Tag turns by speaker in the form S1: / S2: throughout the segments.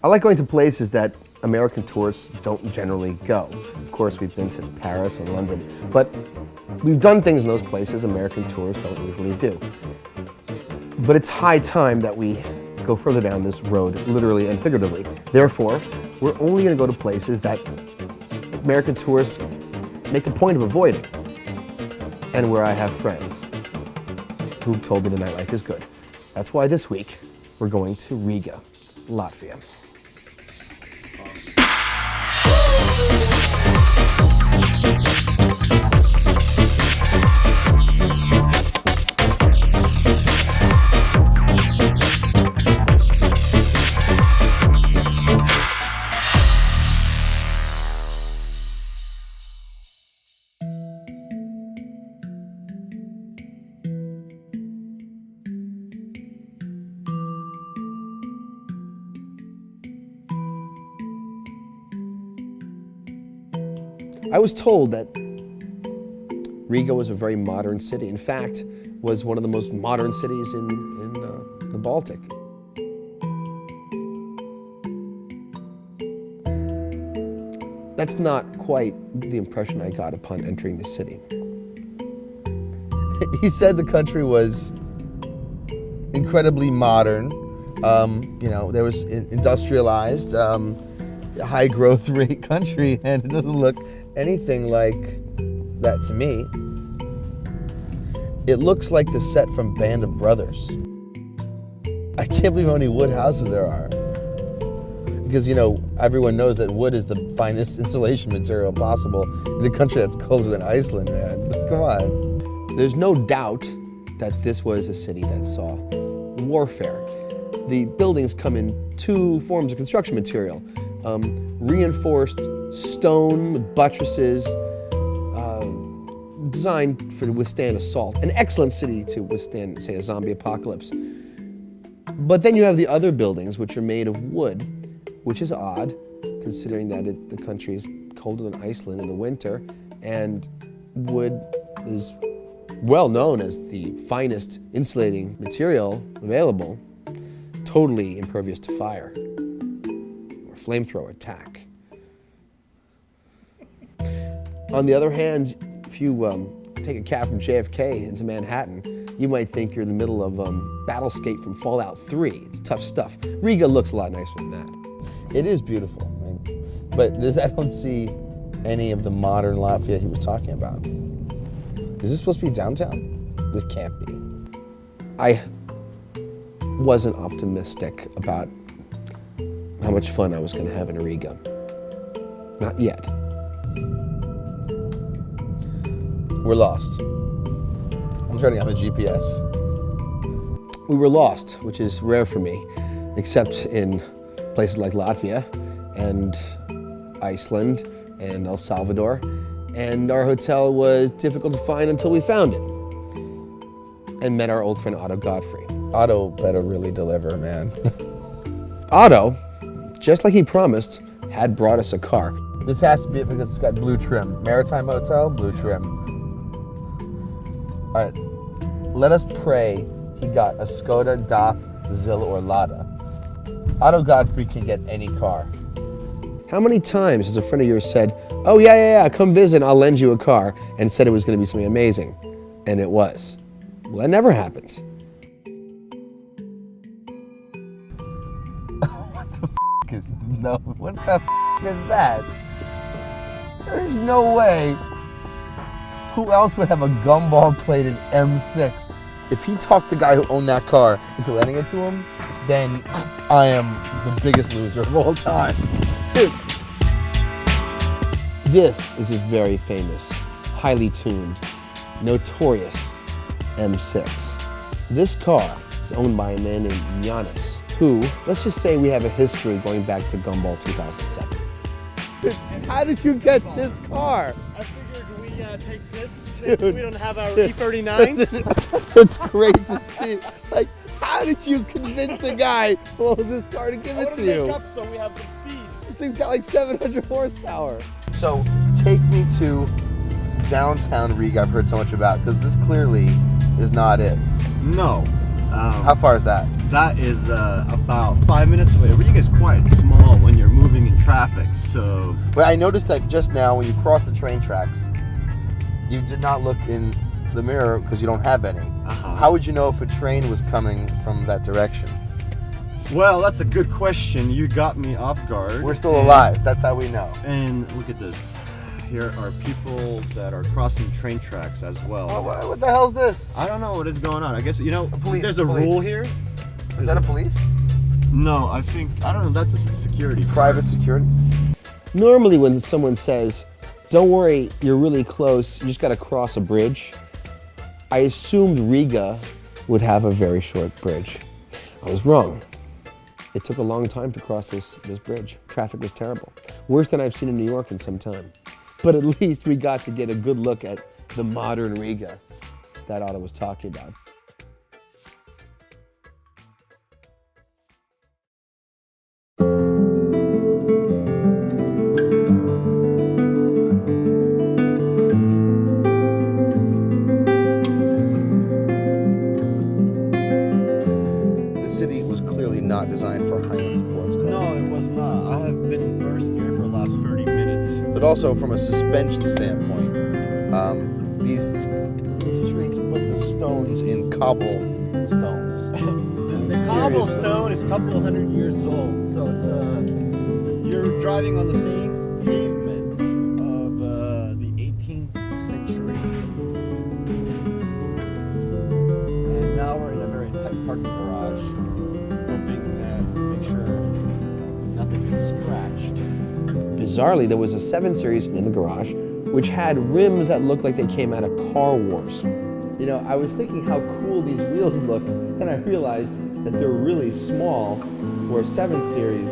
S1: I like going to places that American tourists don't generally go. Of course, we've been to Paris and London, but we've done things in those places American tourists don't usually do. But it's high time that we go further down this road, literally and figuratively. Therefore, we're only going to go to places that American tourists make a point of avoiding, and where I have friends who've told me the nightlife is good. That's why this week we're going to Riga, Latvia. I was told that Riga was a very modern city. In fact, was one of the most modern cities in the Baltic. That's not quite the impression I got upon entering the city.
S2: He said the country was incredibly modern. There was industrialized, high growth rate country, and it doesn't look anything like that to me. It looks like the set from Band of Brothers. I can't believe how many wood houses there are. Because, everyone knows that wood is the finest insulation material possible in a country that's colder than Iceland, man. Come on.
S1: There's no doubt that this was a city that saw warfare. The buildings come in two forms of construction material. Reinforced stone buttresses designed to withstand assault. An excellent city to withstand, say, a zombie apocalypse. But then you have the other buildings, which are made of wood, which is odd, considering that the country is colder than Iceland in the winter, and wood is well known as the finest insulating material available, totally impervious to fire or flamethrower attack. On the other hand, if you take a cab from JFK into Manhattan, you might think you're in the middle of Battlescape from Fallout 3. It's tough stuff. Riga looks a lot nicer than that.
S2: It is beautiful, but I don't see any of the modern Latvia he was talking about. Is this supposed to be downtown? This can't be.
S1: I wasn't optimistic about how much fun I was going to have in Riga. Not yet.
S2: We're lost. I'm turning on the GPS.
S1: We were lost, which is rare for me, except in places like Latvia and Iceland and El Salvador. And our hotel was difficult to find until we found it and met our old friend Oto Godfrey.
S2: Otto better really deliver, man.
S1: Otto, just like he promised, had brought us a car.
S2: This has to be it because it's got blue trim. Maritime Hotel, blue trim. All right, let us pray he got a Skoda, DAF, Zilla, or Lada. Oto Godfrey can get any car.
S1: How many times has a friend of yours said, oh yeah, come visit, I'll lend you a car, and said it was going to be something amazing, and it was? Well, that never happens.
S2: What the f is that? There's no way. Who else would have a gumball-plated M6? If he talked the guy who owned that car into lending it to him, then I am the biggest loser of all time. Dude.
S1: This is a very famous, highly tuned, notorious M6. This car is owned by a man named Giannis, who, let's just say we have a history going back to Gumball 2007.
S2: Dude, how did you get this car?
S3: I figured we take this since we don't have our E39s.
S2: It's great to see. Like, how did you convince the guy who owns this car to give it to you?
S3: Make up so we have some speed.
S2: This thing's got like 700 horsepower. So take me to downtown Riga I've heard so much about, because this clearly is not it.
S3: No.
S2: How far is that?
S4: That is about 5 minutes away. Riga is quite small when you're moving in traffic, so...
S2: But I noticed that just now when you crossed the train tracks, you did not look in the mirror because you don't have any. How would you know if a train was coming from that direction?
S4: Well, that's a good question. You got me off guard.
S2: We're still alive. That's how we know.
S4: And look at this. Here are people that are crossing train tracks as well.
S2: Oh, what the hell's this?
S4: I don't know what is going on. I guess,
S2: Police,
S4: there's a rule here.
S2: Is that a police?
S4: No, I don't know, that's a security.
S2: Private security?
S1: Normally when someone says, don't worry, you're really close, you just got to cross a bridge, I assumed Riga would have a very short bridge. I was wrong. It took a long time to cross this bridge. Traffic was terrible. Worse than I've seen in New York in some time. But at least we got to get a good look at the modern Riga that Oto was talking about.
S2: The city was clearly not designed for high-end sports cars.
S4: No, it was not. I have been in first gear for the last 30 minutes.
S2: But also from a suspension standpoint, these streets put the stones in cobblestones.
S4: The cobblestone is a couple of 100 years old, so it's you're driving on the same pavement of the 18th century. And now we're in a very tight parking garage, hoping that make sure nothing is scratched.
S1: Bizarrely, there was a 7 Series in the garage which had rims that looked like they came out of Car Wars. You know, I was thinking how cool these wheels look, and I realized that they're really small for a 7 Series.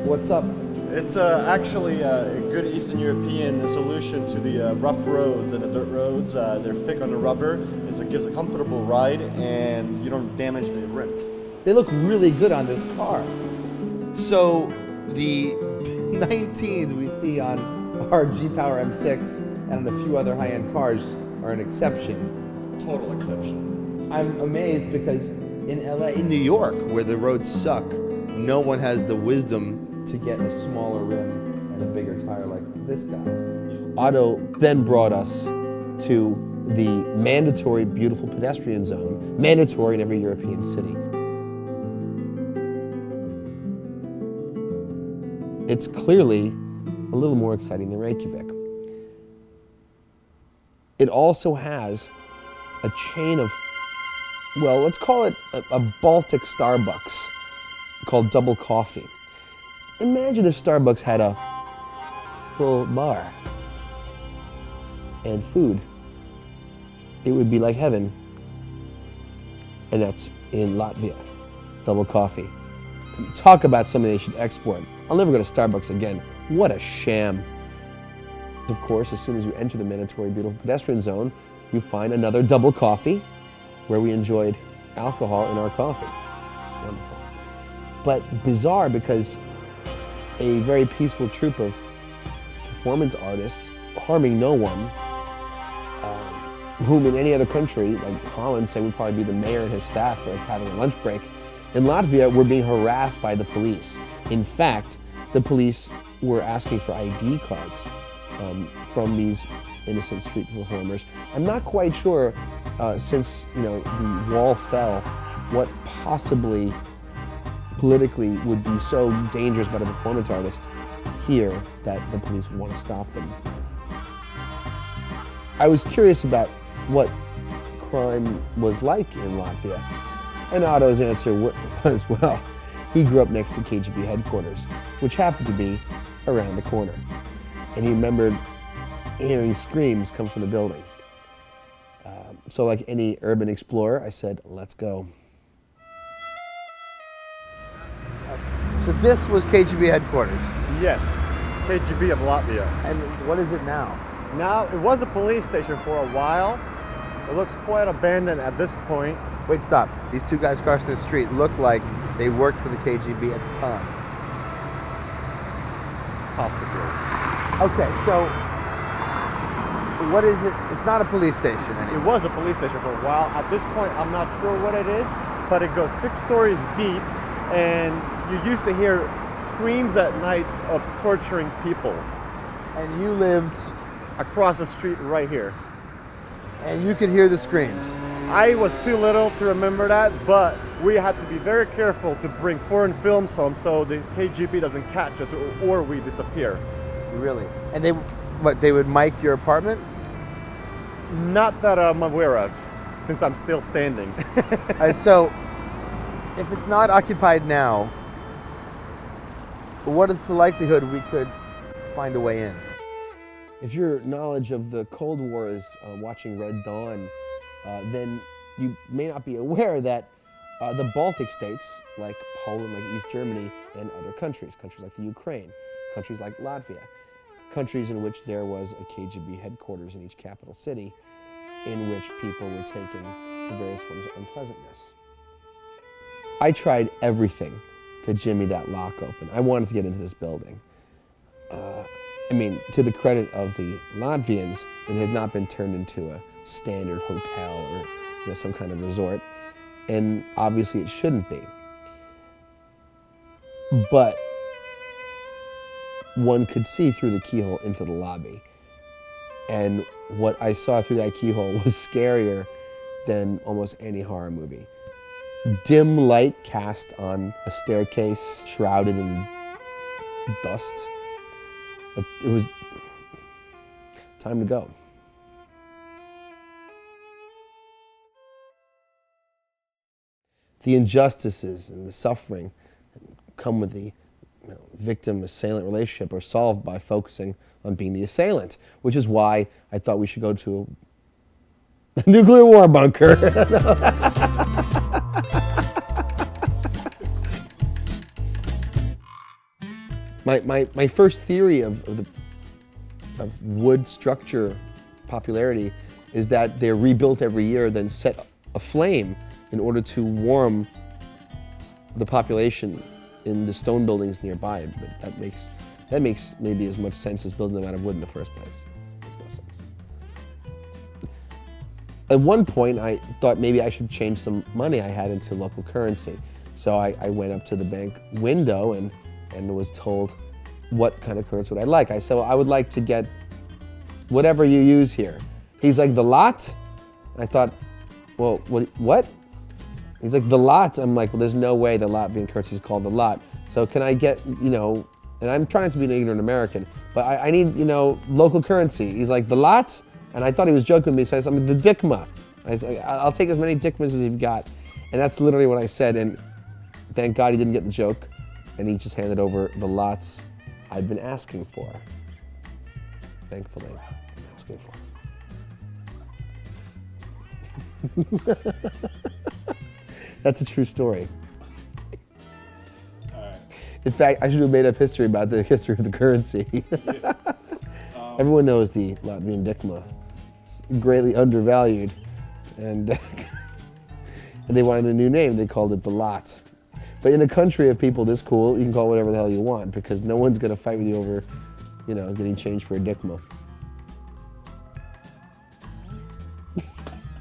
S1: What's up?
S4: It's actually a good Eastern European solution to the rough roads and the dirt roads. They're thick on the rubber. It gives a comfortable ride, and you don't damage the rim.
S1: They look really good on this car.
S2: So the 19s we see on our G-Power M6 and a few other high-end cars are an exception.
S4: Total exception.
S2: I'm amazed because in LA, in New York, where the roads suck, no one has the wisdom to get a smaller rim and a bigger tire like this guy.
S1: Oto then brought us to the mandatory beautiful pedestrian zone, mandatory in every European city. It's clearly a little more exciting than Reykjavik. It also has a chain of, well, let's call it a Baltic Starbucks called Double Coffee. Imagine if Starbucks had a full bar and food. It would be like heaven. And that's in Latvia. Double coffee. Talk about something they should export. I'll never go to Starbucks again. What a sham. Of course, as soon as you enter the mandatory beautiful pedestrian zone, you find another Double Coffee where we enjoyed alcohol in our coffee. It's wonderful. But bizarre because a very peaceful troupe of performance artists, harming no one, whom in any other country, like Holland, say would probably be the mayor and his staff for having a lunch break. In Latvia, we're being harassed by the police. In fact, the police were asking for ID cards from these innocent street performers. I'm not quite sure, since the wall fell, what possibly politically would be so dangerous about a performance artist here that the police would want to stop them. I was curious about what crime was like in Latvia, and Oto's answer was, well, he grew up next to KGB Headquarters, which happened to be around the corner. And he remembered hearing screams come from the building. So like any urban explorer, I said, let's go.
S2: So this was KGB headquarters.
S4: Yes, KGB of Latvia.
S2: And what is it now?
S4: Now, it was a police station for a while. It looks quite abandoned at this point.
S2: Wait, stop. These two guys crossing the street look like they worked for the KGB at the time.
S4: Possibly.
S2: Okay, so what is it? It's not a police station
S4: It
S2: anymore.
S4: was a police station for a while. At this point, I'm not sure what it is, but it goes 6 stories deep, and you used to hear screams at night of torturing people
S2: And you lived,
S4: across the street right here.
S2: and you could hear the screams.
S4: I was too little to remember that, but we had to be very careful to bring foreign films home so the KGB doesn't catch us or we disappear.
S2: Really? And they would mic your apartment?
S4: Not that I'm aware of, since I'm still standing.
S2: All right, so if it's not occupied now, what is the likelihood we could find a way in?
S1: If your knowledge of the Cold War is watching Red Dawn, then you may not be aware that the Baltic states, like Poland, like East Germany, and other countries like the Ukraine, countries like Latvia, countries in which there was a KGB headquarters in each capital city, in which people were taken for various forms of unpleasantness. I tried everything to jimmy that lock open. I wanted to get into this building. I mean, to the credit of the Latvians, it has not been turned into a standard hotel or some kind of resort, and obviously it shouldn't be. But one could see through the keyhole into the lobby, and what I saw through that keyhole was scarier than almost any horror movie. Dim light cast on a staircase shrouded in dust. It was time to go. The injustices and the suffering that come with the victim-assailant relationship are solved by focusing on being the assailant, which is why I thought we should go to a nuclear war bunker. My first theory of wood structure popularity is that they're rebuilt every year, then set aflame in order to warm the population in the stone buildings nearby. But that makes maybe as much sense as building them out of wood in the first place. It makes no sense. At one point, I thought maybe I should change some money I had into local currency. So I went up to the bank window and was told what kind of currency would I like. I said, well, I would like to get whatever you use here. He's like, the lot? I thought, well, what? He's like, the lot? I'm like, well, there's no way the Latvian currency is called the lot. So can I get, and I'm trying to be an ignorant American, but I need, local currency. He's like, the lot? And I thought he was joking with me, so I said, the dikma. I said, I'll take as many dikmas as you've got. And that's literally what I said, and thank God he didn't get the joke, and he just handed over the lots I'd been asking for. Thankfully, asking for. That's a true story.
S5: All right.
S1: In fact, I should have made up history about the history of the currency.
S5: Yeah.
S1: Everyone knows the Latvian dikma. It's greatly undervalued, and and they wanted a new name. They called it the lot. But in a country of people this cool, you can call it whatever the hell you want, because no one's going to fight with you over, getting change for a dikma.